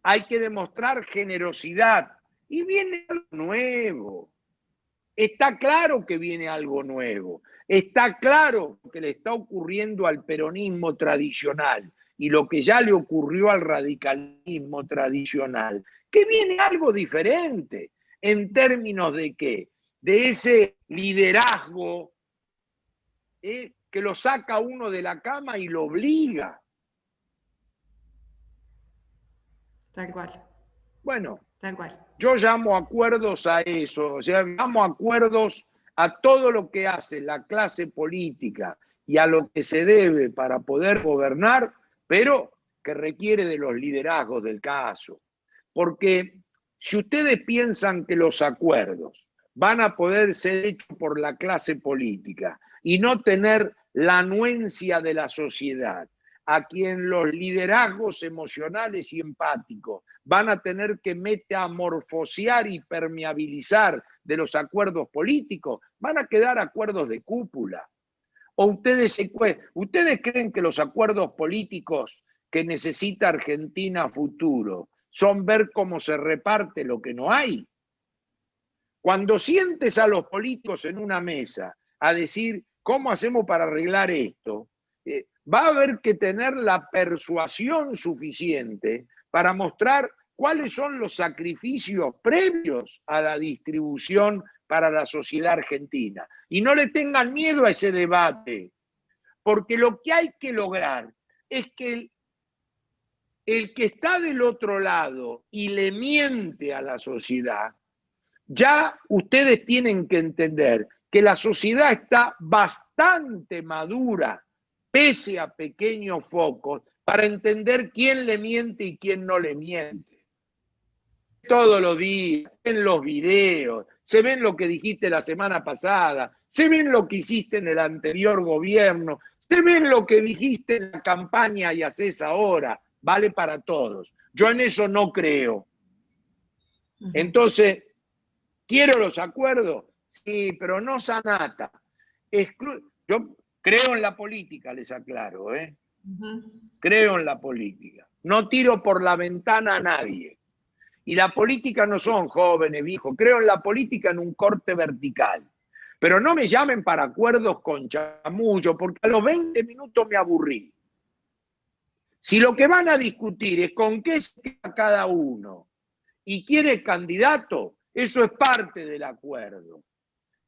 hay que demostrar generosidad. Y viene algo nuevo. Está claro que viene algo nuevo. Está claro que le está ocurriendo al peronismo tradicional y lo que ya le ocurrió al radicalismo tradicional, que viene algo diferente. ¿En términos de qué? De ese liderazgo que lo saca uno de la cama y lo obliga. Tal cual. Bueno, tal cual. Yo llamo acuerdos a eso, o sea, llamo acuerdos a todo lo que hace la clase política y a lo que se debe para poder gobernar, pero que requiere de los liderazgos del caso. Porque si ustedes piensan que los acuerdos van a poder ser hechos por la clase política y no tener la anuencia de la sociedad, a quien los liderazgos emocionales y empáticos van a tener que metamorfosear y permeabilizar de los acuerdos políticos, van a quedar acuerdos de cúpula. ¿O ustedes creen que los acuerdos políticos que necesita Argentina a futuro son ver cómo se reparte lo que no hay? Cuando sientes a los políticos en una mesa a decir, ¿cómo hacemos para arreglar esto? Va a haber que tener la persuasión suficiente para mostrar cuáles son los sacrificios previos a la distribución para la sociedad argentina. Y no le tengan miedo a ese debate, porque lo que hay que lograr es que el que está del otro lado y le miente a la sociedad, ya ustedes tienen que entender que la sociedad está bastante madura, pese a pequeños focos, para entender quién le miente y quién no le miente. Todos los días, en los videos, se ven lo que dijiste la semana pasada, se ven lo que hiciste en el anterior gobierno, se ven lo que dijiste en la campaña y haces ahora, vale para todos. Yo en eso no creo. Entonces, ¿quiero los acuerdos? Sí, pero no sanata. Yo creo en la política, les aclaro, Creo en la política. No tiro por la ventana a nadie. Y la política no son jóvenes, viejos. Creo en la política en un corte vertical. Pero no me llamen para acuerdos con chamullo, porque a los 20 minutos me aburrí. Si lo que van a discutir es con qué se queda cada uno y quién es candidato, eso es parte del acuerdo.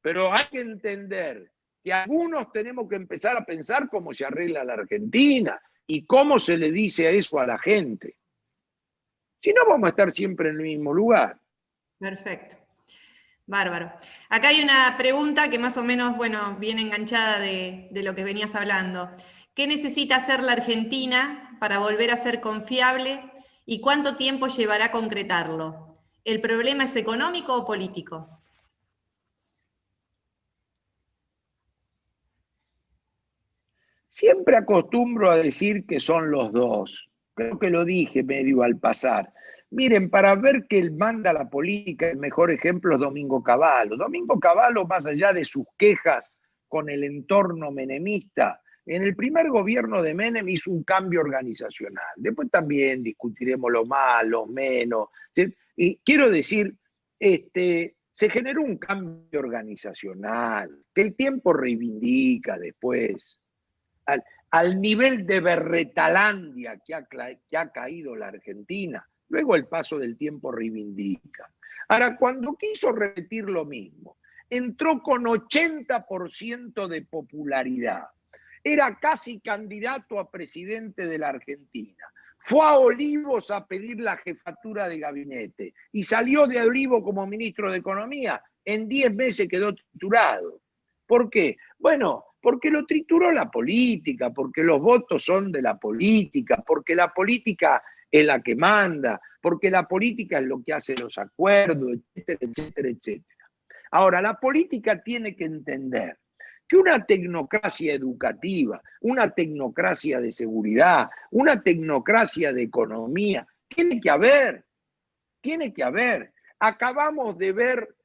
Pero hay que entender que algunos tenemos que empezar a pensar cómo se arregla la Argentina y cómo se le dice eso a la gente. Si no, vamos a estar siempre en el mismo lugar. Perfecto. Bárbaro. Acá hay una pregunta que más o menos, bueno, viene enganchada de lo que venías hablando. ¿Qué necesita hacer la Argentina para volver a ser confiable y cuánto tiempo llevará a concretarlo? ¿El problema es económico o político? Siempre acostumbro a decir que son los dos. Creo que lo dije medio al pasar. Miren, para ver que manda la política, el mejor ejemplo es Domingo Cavallo. Domingo Cavallo, más allá de sus quejas con el entorno menemista, en el primer gobierno de Menem hizo un cambio organizacional. Después también discutiremos lo más, lo menos. Y quiero decir, se generó un cambio organizacional que el tiempo reivindica después. Al nivel de Berretalandia que ha caído la Argentina, luego el paso del tiempo reivindica. Ahora, cuando quiso repetir lo mismo, entró con 80% de popularidad, era casi candidato a presidente de la Argentina, fue a Olivos a pedir la jefatura de gabinete y salió de Olivos como ministro de Economía, en 10 meses quedó triturado. ¿Por qué? Bueno, porque lo trituró la política, porque los votos son de la política, porque la política es la que manda, porque la política es lo que hace los acuerdos, etcétera, etcétera, etcétera. Ahora, la política tiene que entender que una tecnocracia educativa, una tecnocracia de seguridad, una tecnocracia de economía, tiene que haber. Acabamos de ver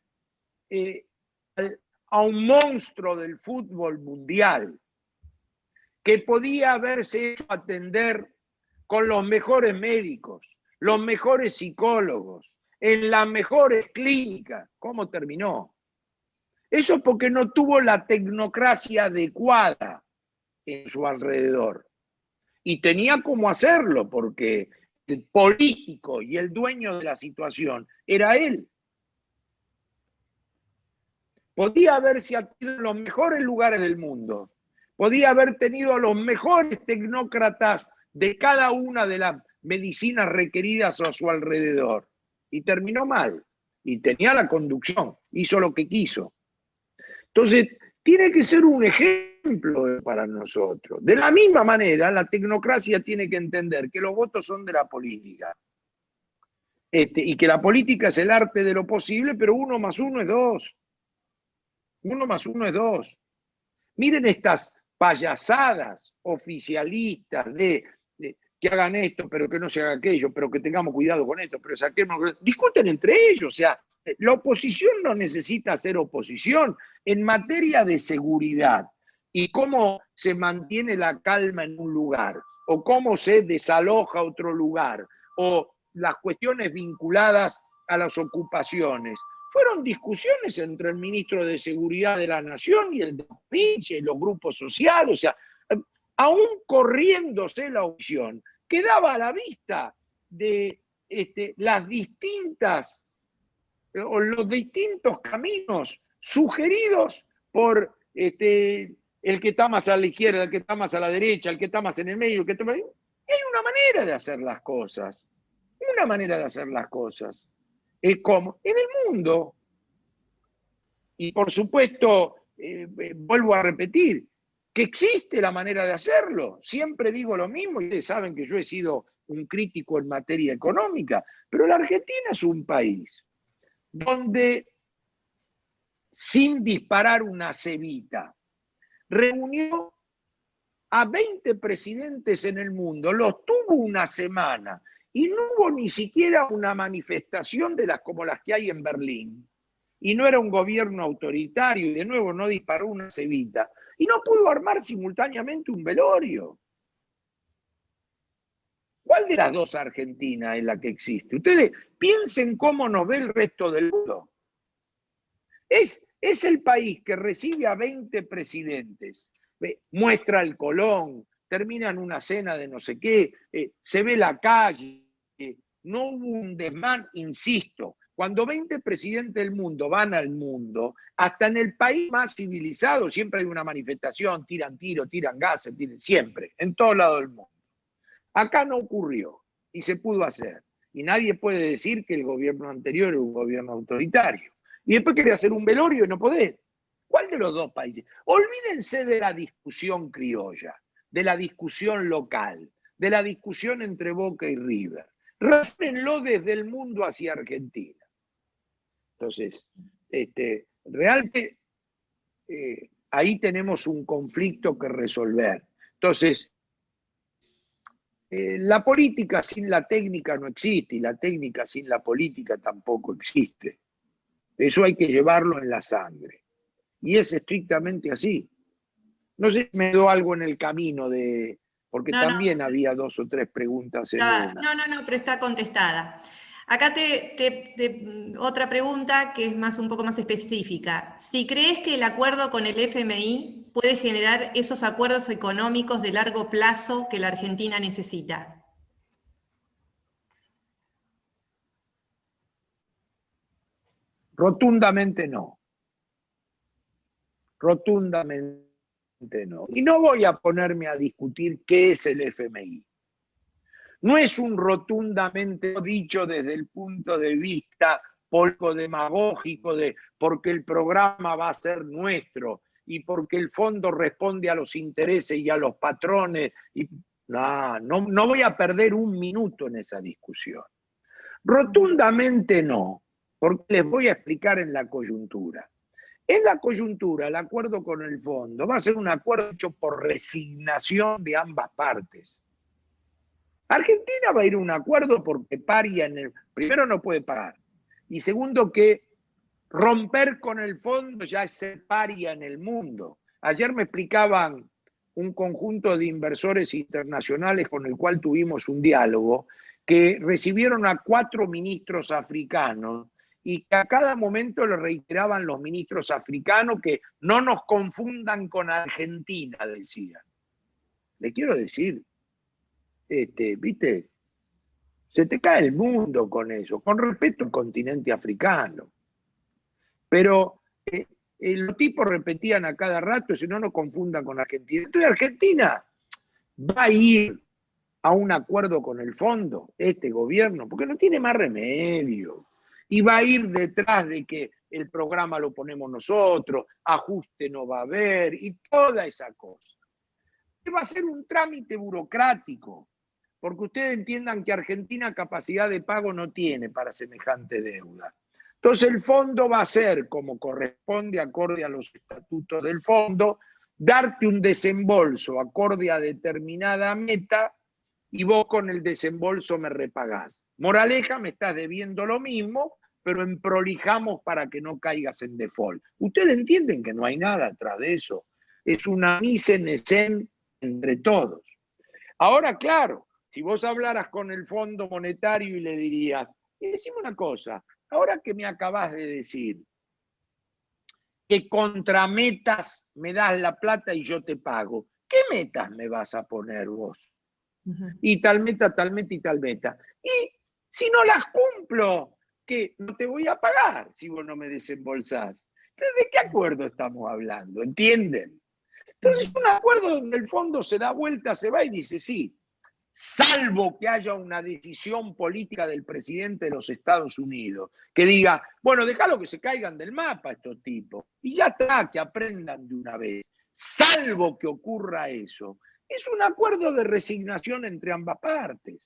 a un monstruo del fútbol mundial que podía haberse hecho atender con los mejores médicos, los mejores psicólogos, en las mejores clínicas. ¿Cómo terminó? Eso porque no tuvo la tecnocracia adecuada en su alrededor. Y tenía cómo hacerlo, porque el político y el dueño de la situación era él. Podía haberse adquirido en los mejores lugares del mundo. Podía haber tenido a los mejores tecnócratas de cada una de las medicinas requeridas a su alrededor. Y terminó mal. Y tenía la conducción. Hizo lo que quiso. Entonces, tiene que ser un ejemplo para nosotros. De la misma manera, la tecnocracia tiene que entender que los votos son de la política. Y que la política es el arte de lo posible, pero 1 más 1 es 2. 1 más 1 es 2. Miren estas payasadas oficialistas de que hagan esto, pero que no se haga aquello, pero que tengamos cuidado con esto, pero saquemos. Discuten entre ellos, o sea, la oposición no necesita ser oposición. En materia de seguridad y cómo se mantiene la calma en un lugar, o cómo se desaloja otro lugar, o las cuestiones vinculadas a las ocupaciones, fueron discusiones entre el ministro de Seguridad de la Nación y el de la provincia y los grupos sociales, o sea, aún corriéndose la opción, quedaba a la vista de las distintas o los distintos caminos sugeridos por el que está más a la izquierda, el que está más a la derecha, el que está más en el medio, el que está más... Hay una manera de hacer las cosas, Es como en el mundo. Y por supuesto, vuelvo a repetir, que existe la manera de hacerlo. Siempre digo lo mismo, y ustedes saben que yo he sido un crítico en materia económica, pero la Argentina es un país donde, sin disparar una cebita, reunió a 20 presidentes en el mundo, los tuvo una semana, y no hubo ni siquiera una manifestación de las como las que hay en Berlín. Y no era un gobierno autoritario, y de nuevo no disparó una cebita, y no pudo armar simultáneamente un velorio. ¿Cuál de las dos Argentinas es la que existe? Ustedes piensen cómo nos ve el resto del mundo. Es el país que recibe a 20 presidentes, muestra el Colón, termina en una cena de no sé qué, se ve la calle, no hubo un desmán, insisto, Cuando 20 presidentes del mundo van al mundo, hasta en el país más civilizado siempre hay una manifestación, tiran tiro, tiran gases, siempre, en todo lado del mundo. Acá no ocurrió y se pudo hacer. Y nadie puede decir que el gobierno anterior era un gobierno autoritario. Y después quería hacer un velorio y no podés. ¿Cuál de los dos países? Olvídense de la discusión criolla, de la discusión local, de la discusión entre Boca y River. Razónenlo desde el mundo hacia Argentina. Entonces, realmente ahí tenemos un conflicto que resolver. Entonces, la política sin la técnica no existe y la técnica sin la política tampoco existe. Eso hay que llevarlo en la sangre. Y es estrictamente así. No sé si me dio algo en el camino porque también había 2 o 3 preguntas en una. No, pero está contestada. Acá otra pregunta que es un poco más específica. Si crees que el acuerdo con el FMI puede generar esos acuerdos económicos de largo plazo que la Argentina necesita. Rotundamente no. Rotundamente no. Y no voy a ponerme a discutir qué es el FMI. No es un rotundamente dicho desde el punto de vista poco demagógico porque el programa va a ser nuestro y porque el fondo responde a los intereses y a los patrones. No voy a perder un minuto en esa discusión. Rotundamente no, porque les voy a explicar en la coyuntura. En la coyuntura, el acuerdo con el fondo va a ser un acuerdo hecho por resignación de ambas partes. Argentina va a ir a un acuerdo porque paria primero no puede pagar, y segundo que romper con el fondo ya es ser paria en el mundo. Ayer me explicaban un conjunto de inversores internacionales con el cual tuvimos un diálogo, que recibieron a 4 ministros africanos y que a cada momento le reiteraban los ministros africanos que no nos confundan con Argentina, decían. Le quiero decir, ¿viste? Se te cae el mundo con eso, con respeto al continente africano. Pero los tipos repetían a cada rato, si no nos confundan con Argentina. Entonces Argentina va a ir a un acuerdo con el fondo, este gobierno, porque no tiene más remedio. Y va a ir detrás de que el programa lo ponemos nosotros, ajuste no va a haber, y toda esa cosa. Va a ser un trámite burocrático, porque ustedes entiendan que Argentina capacidad de pago no tiene para semejante deuda. Entonces el fondo va a ser, como corresponde, acorde a los estatutos del fondo, darte un desembolso acorde a determinada meta y vos con el desembolso me repagás. Moraleja, me estás debiendo lo mismo, pero emprolijamos para que no caigas en default. Ustedes entienden que no hay nada atrás de eso. Es una mise en scène entre todos. Ahora, claro, si vos hablaras con el Fondo Monetario y le dirías, y decime una cosa, ahora que me acabas de decir que contra metas me das la plata y yo te pago, ¿qué metas me vas a poner vos? Y tal meta, tal meta y tal meta. Y si no las cumplo, ¿qué? No te voy a pagar si vos no me desembolsás. Entonces, ¿de qué acuerdo estamos hablando? ¿Entienden? Entonces, un acuerdo donde el fondo se da vuelta, se va y dice, sí, salvo que haya una decisión política del presidente de los Estados Unidos, que diga, bueno, déjalo que se caigan del mapa estos tipos, y ya está, que aprendan de una vez. Salvo que ocurra eso, es un acuerdo de resignación entre ambas partes,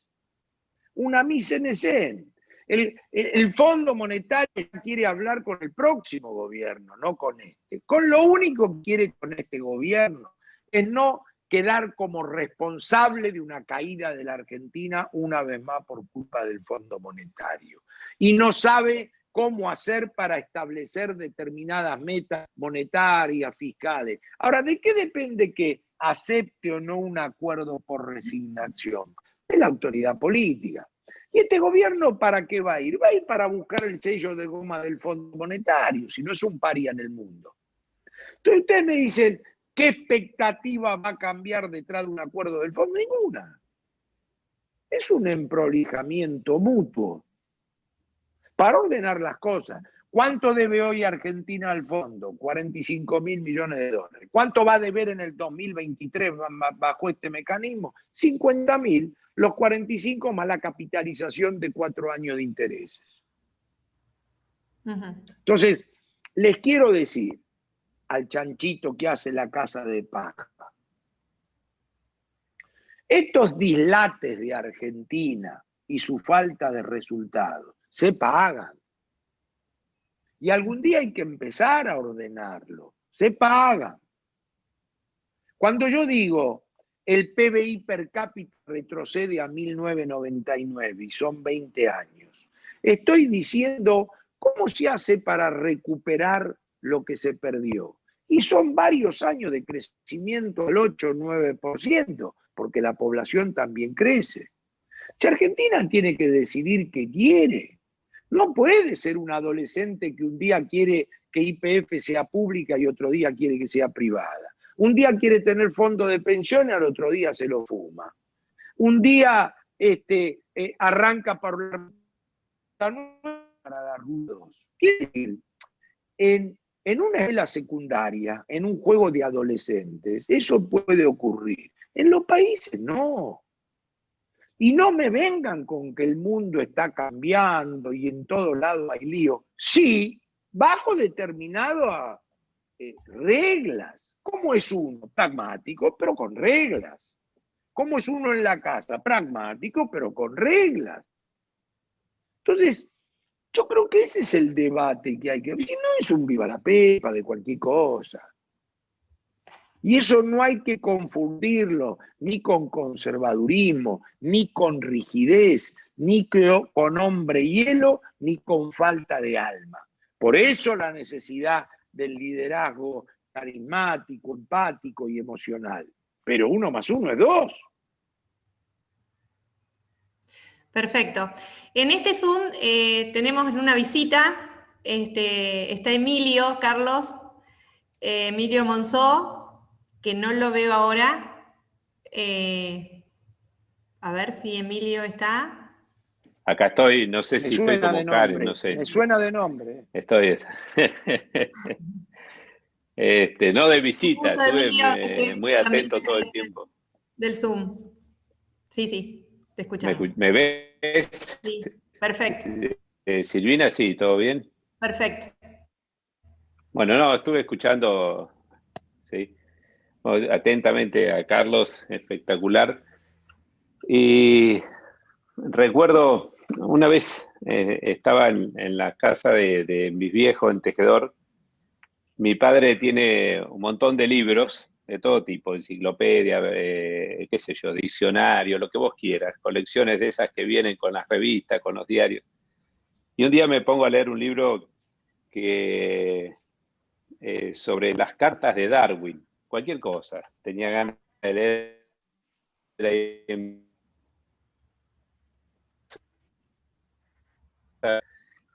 una mise en scène. El Fondo Monetario quiere hablar con el próximo gobierno, no con este. Con lo único que quiere con este gobierno es no quedar como responsable de una caída de la Argentina una vez más por culpa del Fondo Monetario. Y no sabe cómo hacer para establecer determinadas metas monetarias, fiscales. Ahora, ¿de qué depende que acepte o no un acuerdo por resignación? De la autoridad política. ¿Y este gobierno para qué va a ir? Va a ir para buscar el sello de goma del Fondo Monetario, si no es un paria en el mundo. Entonces ustedes me dicen, ¿qué expectativa va a cambiar detrás de un acuerdo del fondo? Ninguna. Es un emprolijamiento mutuo. para ordenar las cosas. ¿Cuánto debe hoy Argentina al fondo? 45.000 millones de dólares. ¿Cuánto va a deber en el 2023 bajo este mecanismo? 50.000, los 45 más la capitalización de 4 años de intereses. Entonces, les quiero decir al chanchito que hace la casa de paja, estos dislates de Argentina y su falta de resultados se pagan. Y algún día hay que empezar a ordenarlo. Se pagan. Cuando yo digo el PBI per cápita retrocede a 1999 y son 20 años, estoy diciendo cómo se hace para recuperar lo que se perdió. Y son varios años de crecimiento al 8 o 9%, porque la población también crece. Si Argentina tiene que decidir qué quiere, no puede ser un adolescente que un día quiere que YPF sea pública y otro día quiere que sea privada. Un día quiere tener fondo de pensiones, al otro día se lo fuma. Un día arranca para dar ruidos. En una escuela secundaria, en un juego de adolescentes, eso puede ocurrir. En los países no. Y no me vengan con que el mundo está cambiando y en todos lados hay lío. Sí, bajo determinadas reglas. ¿Cómo es uno? Pragmático, pero con reglas. ¿Cómo es uno en la casa? Pragmático, pero con reglas. Entonces, yo creo que ese es el debate que hay que... Si no es un viva la pepa de cualquier cosa. Y eso no hay que confundirlo ni con conservadurismo, ni con rigidez, ni con hombre hielo, ni con falta de alma. Por eso la necesidad del liderazgo carismático, empático y emocional. Pero 1 más 1 es 2. Perfecto. En este Zoom tenemos una visita. Está Emilio, Carlos, Emilio Monzó, que no lo veo ahora. A ver si Emilio está. Acá estoy, no sé si estoy como Karen, no sé. Me suena de nombre. Estoy. No de visita, estuve muy atento todo el tiempo. Del Zoom. Sí, te escuchamos. ¿Me ves? Sí, perfecto. Silvina, sí, ¿todo bien? Perfecto. Bueno, no, estuve escuchando, sí, atentamente a Carlos, espectacular. Y recuerdo, una vez estaba en la casa de mis viejos en Tejedor. Mi padre tiene un montón de libros de todo tipo, enciclopedia, qué sé yo, diccionario, lo que vos quieras, colecciones de esas que vienen con las revistas, con los diarios. Y un día me pongo a leer un libro sobre las cartas de Darwin, cualquier cosa. Tenía ganas de leer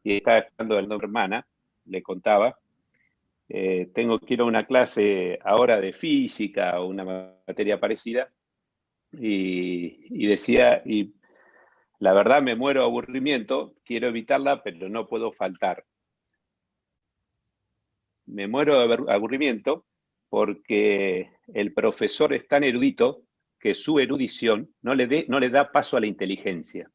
y estaba esperando el nombre hermana, le contaba. Tengo que ir a una clase ahora de física o una materia parecida, y decía, y la verdad me muero de aburrimiento, quiero evitarla, pero no puedo faltar. Me muero de aburrimiento porque el profesor es tan erudito que su erudición no le da paso a la inteligencia.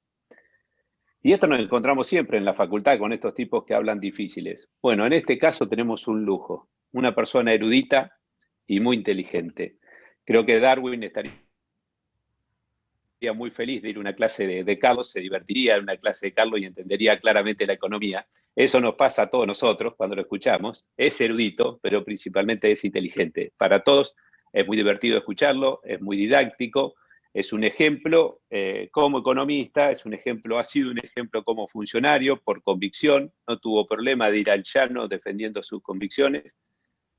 Y esto nos encontramos siempre en la facultad con estos tipos que hablan difíciles. Bueno, en este caso tenemos un lujo, una persona erudita y muy inteligente. Creo que Darwin estaría muy feliz de ir a una clase de Carlos, se divertiría en una clase de Carlos y entendería claramente la economía. Eso nos pasa a todos nosotros cuando lo escuchamos. Es erudito, pero principalmente es inteligente. Para todos es muy divertido escucharlo, es muy didáctico, es un ejemplo como economista, es un ejemplo, ha sido un ejemplo como funcionario por convicción, no tuvo problema de ir al llano defendiendo sus convicciones,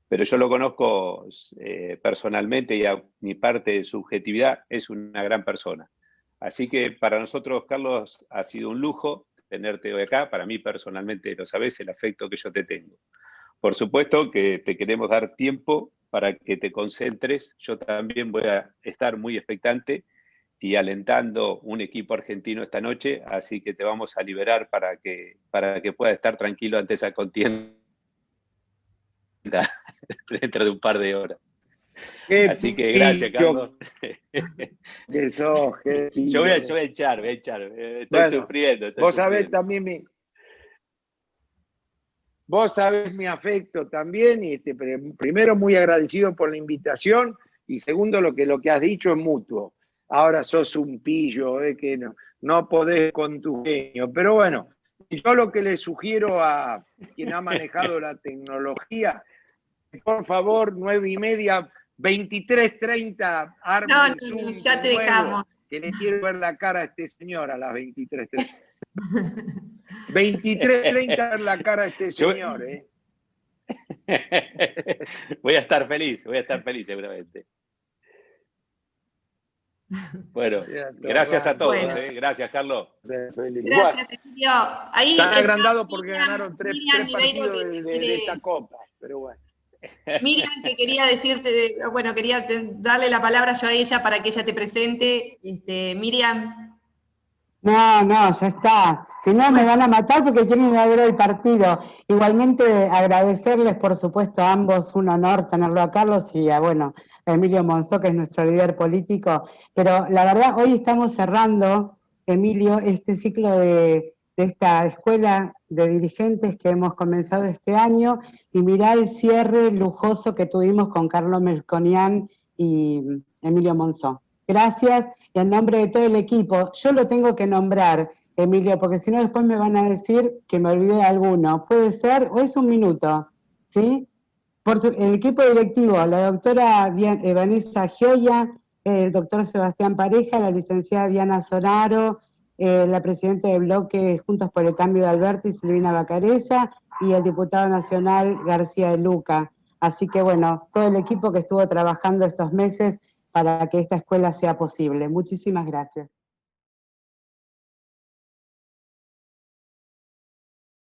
pero yo lo conozco personalmente y a mi parte de subjetividad es una gran persona. Así que para nosotros, Carlos, ha sido un lujo tenerte hoy acá. Para mí personalmente, lo sabes, el afecto que yo te tengo. Por supuesto que te queremos dar tiempo para que te concentres. Yo también voy a estar muy expectante y alentando un equipo argentino esta noche, así que te vamos a liberar para que puedas estar tranquilo ante esa contienda dentro de un par de horas. Así que gracias, Carlos. Yo voy a echar, estoy bueno, sufriendo. Vos sabés también vos sabés mi afecto también, y primero muy agradecido por la invitación, y segundo lo que has dicho es mutuo. Ahora sos un pillo, que no podés con tu genio, pero bueno, yo lo que le sugiero a quien ha manejado la tecnología, por favor, 9:30, 23:30, arme el Zoom ya te nuevo, dejamos. Que le quiero ver la cara a este señor a las 23:30. 23:30 ver la cara a este señor, Voy a estar feliz seguramente. Bueno, gracias a todos, Gracias, Carlos. Gracias, Emilio. Ahí están agrandados porque ganaron tres partidos de esta Copa, pero bueno. Miriam, que quería decirte, bueno, quería darle la palabra yo a ella para que ella te presente. Miriam. No, ya está. Si no, me van a matar porque quieren ir a ver el partido. Igualmente, agradecerles, por supuesto, a ambos, un honor tenerlo a Carlos y a Emilio Monzó, que es nuestro líder político. Pero la verdad, hoy estamos cerrando, Emilio, este ciclo de esta escuela de dirigentes que hemos comenzado este año, y mirá el cierre lujoso que tuvimos con Carlos Melconian y Emilio Monzó. Gracias, y en nombre de todo el equipo. Yo lo tengo que nombrar, Emilio, porque si no después me van a decir que me olvidé de alguno. ¿Puede ser? ¿O es un minuto? ¿Sí? El equipo directivo, la doctora Vanessa Gioia, el doctor Sebastián Pareja, la licenciada Diana Zoraro, la presidenta de bloque Juntos por el Cambio de Alberti, Silvina Bacareza, y el diputado nacional García de Luca. Así que bueno, todo el equipo que estuvo trabajando estos meses para que esta escuela sea posible. Muchísimas gracias.